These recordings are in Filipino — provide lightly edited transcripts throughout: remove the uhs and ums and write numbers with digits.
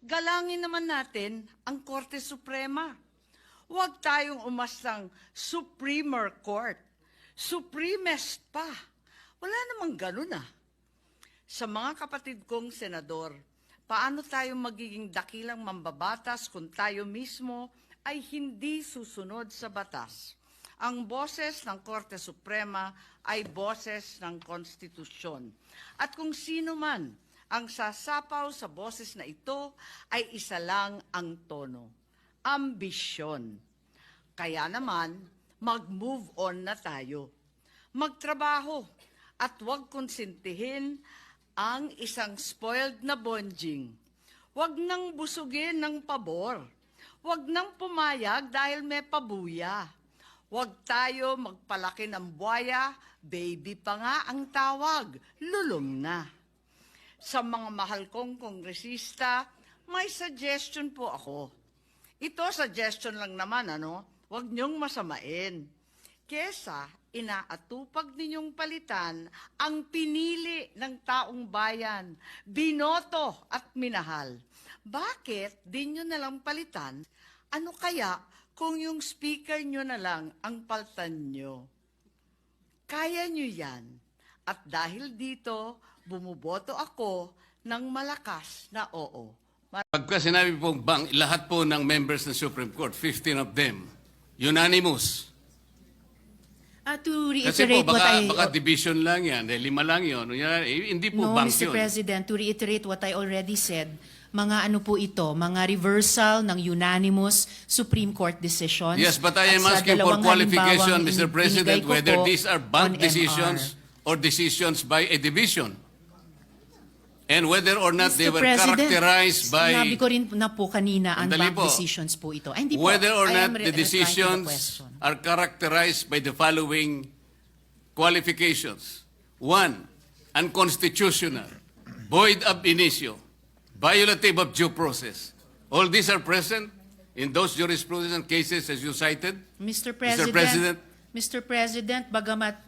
galangin naman natin ang Korte Suprema. Huwag tayong umastang Supremer Court. Supremest pa. Wala namang ganun ah. Sa mga kapatid kong senador, paano tayo magiging dakilang mambabatas kung tayo mismo ay hindi susunod sa batas? Ang boses ng Korte Suprema ay boses ng konstitusyon. At kung sino man ang sasapaw sa boses na ito ay isa lang ang tono, ambisyon. Kaya naman, mag-move on na tayo. Magtrabaho at huwag konsintihin ang isang spoiled na bonjing. Huwag nang busugin ng pabor. Huwag nang pumayag dahil may pabuya. Huwag tayo magpalaki ng buwaya, baby pa nga ang tawag, lulong na. Sa mga mahal kong kongresista, may suggestion po ako. Ito suggestion lang naman, Huwag niyong masamain. Kesa inaatupag ninyong palitan ang pinili ng taong bayan, binoto at minahal. Bakit di nyo nalang palitan? Ano kaya kung yung speaker nyo na lang ang paltan nyo? Kaya nyo yan. At dahil dito, bumuboto ako ng malakas na oo. Pagka sinabi pong lahat po ng members ng Supreme Court, 15 of them, unanimous. To Kasi po, reiterate what I... baka division lang yan, lima lang yun. Hindi po No, bank Mr. yun. President, to reiterate what I already said, mga ano po ito, mga reversal ng unanimous Supreme Court decisions. Yes, but I am At sa asking for dalawang qualification, halimbawang Mr. President, binigay ko whether po these are bank on decisions MR. or decisions by a division. And whether or not they Mr. were President, characterized by... sinabi ko rin na po kanina ang Sandali bank po. decisions po ito. Ay, hindi po. Whether or I not am the replying to the decisions question. are characterized by the following qualifications. 1, unconstitutional, void ab initio, violative of due process. All these are present in those jurisprudence and cases as you cited. Mr. President. Bagamat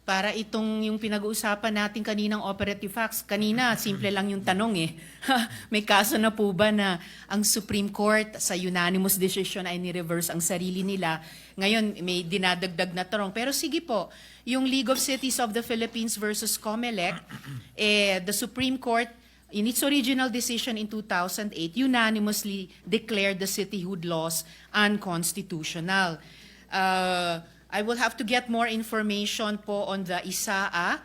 para itong yung pinag-uusapan natin kaninang operative facts, kanina simple lang yung tanong eh. May kaso na po ba na ang Supreme Court sa unanimous decision ay ni-reverse ang sarili nila? Ngayon may dinadagdag na tanong. Pero sige po, yung League of Cities of the Philippines versus COMELEC, the Supreme Court in its original decision in 2008 unanimously declared the cityhood laws unconstitutional. I will have to get more information po on the ISAA